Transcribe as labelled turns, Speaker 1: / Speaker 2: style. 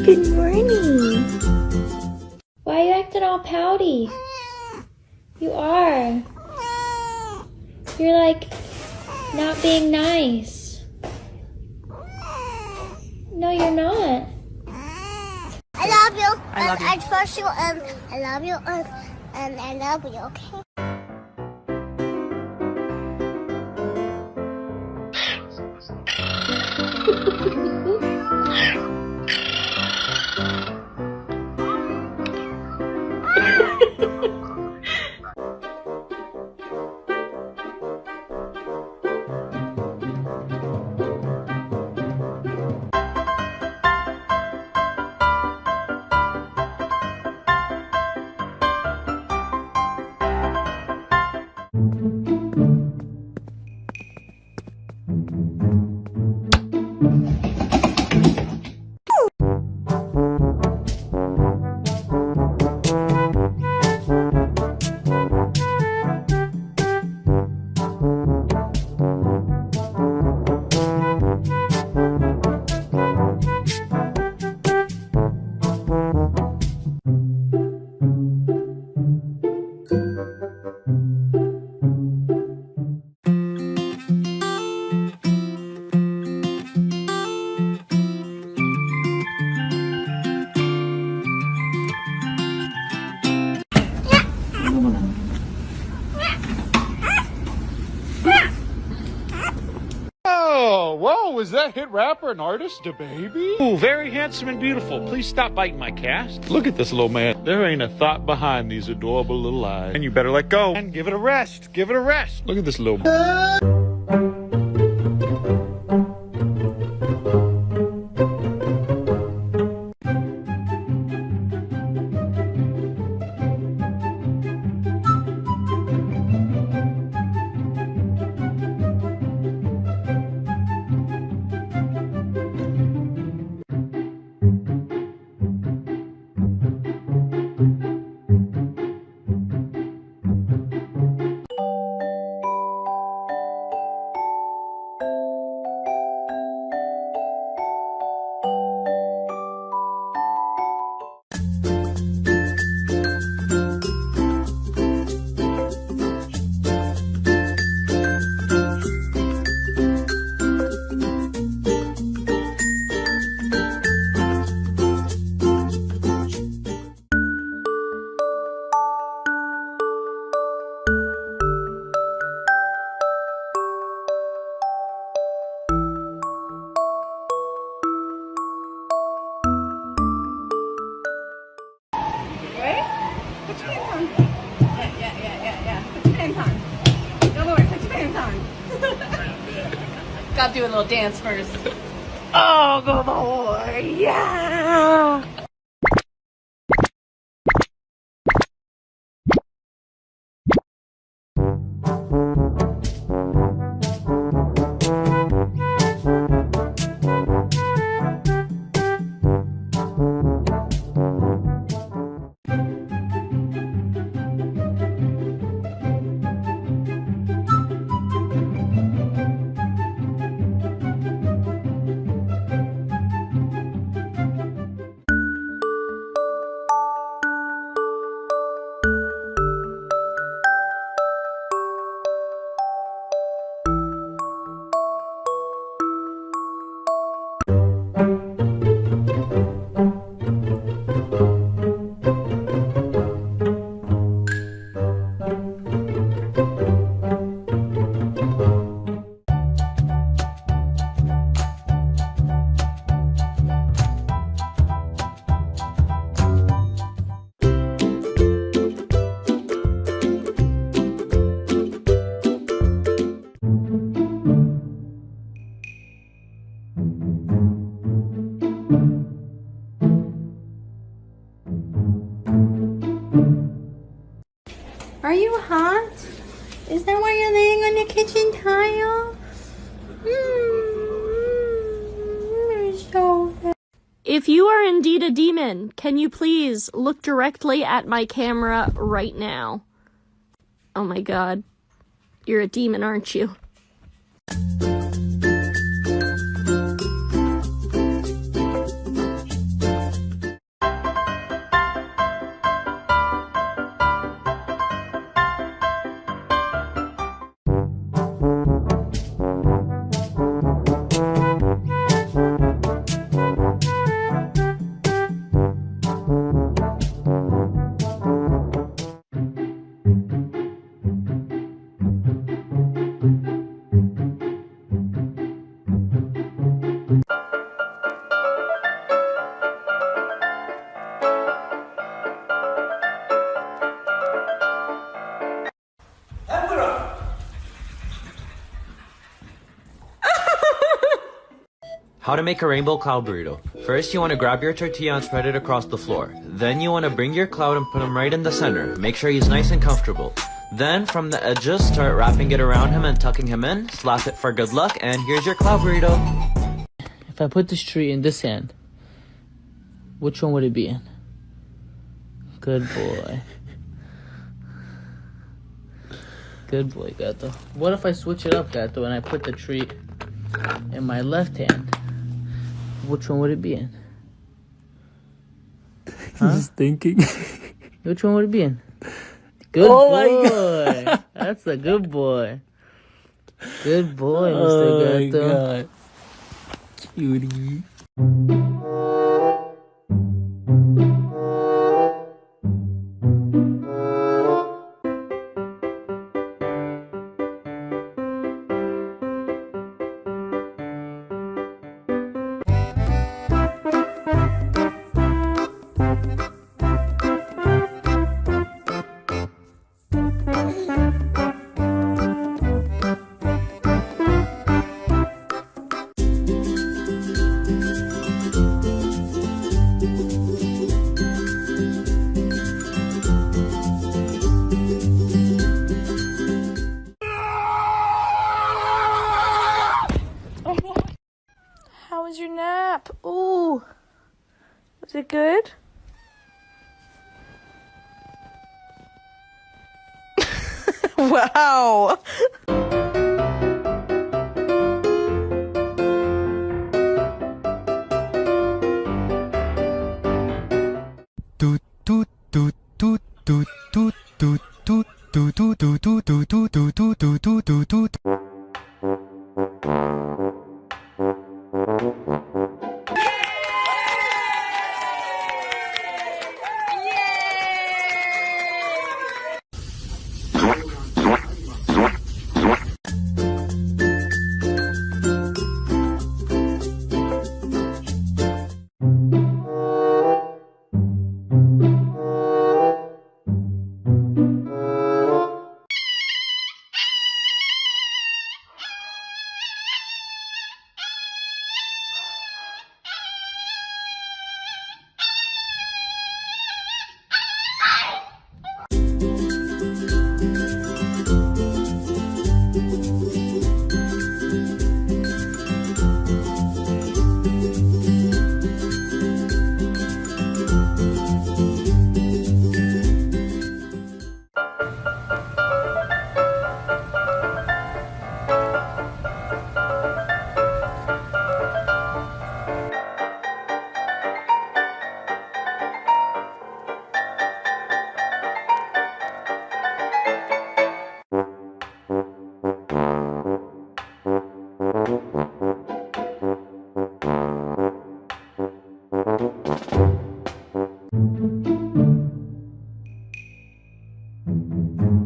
Speaker 1: Good morning. Why are you acting all pouty? You are. You're like not being nice. No, you're not.
Speaker 2: I love you.
Speaker 3: I love you.
Speaker 2: I trust you. I love you. I love you. Okay.
Speaker 4: Whoa, was that hit rapper an artist, a baby? Ooh, very handsome and beautiful. Please stop biting my cast. Look at this little man. There ain't a thought behind these adorable little eyes. And you better let go and give it a rest. Give it a rest. Look at this little...
Speaker 3: Gotta do a little dance first. Oh, good boy. Yeah.
Speaker 1: Are you hot? Is that why you're laying on the kitchen tile? You're so bad. If you are indeed a demon, can you please look directly at my camera right now? Oh my god. You're a demon, aren't you?
Speaker 5: How to make a rainbow cloud burrito. First, you want to grab your tortilla and spread it across the floor. Then you want to bring your cloud and put him right in the center. Make sure he's nice and comfortable. Then, from the edges, start wrapping it around him and tucking him in. Slap it for good luck, and here's your cloud burrito.
Speaker 6: If I put this tree in this hand, which one would it be in? Good boy. Good boy, Gato. What if I switch it up, Gato, and I put the tree in my left hand? Which one would it be in? Huh?
Speaker 7: Just thinking.
Speaker 6: Which one would it be in? Good boy. That's a good boy. Good boy, Mr. Gato.
Speaker 7: Oh my god. Cutie.
Speaker 1: How was your nap? Ooh. Was it good? Wow.
Speaker 7: Thank you.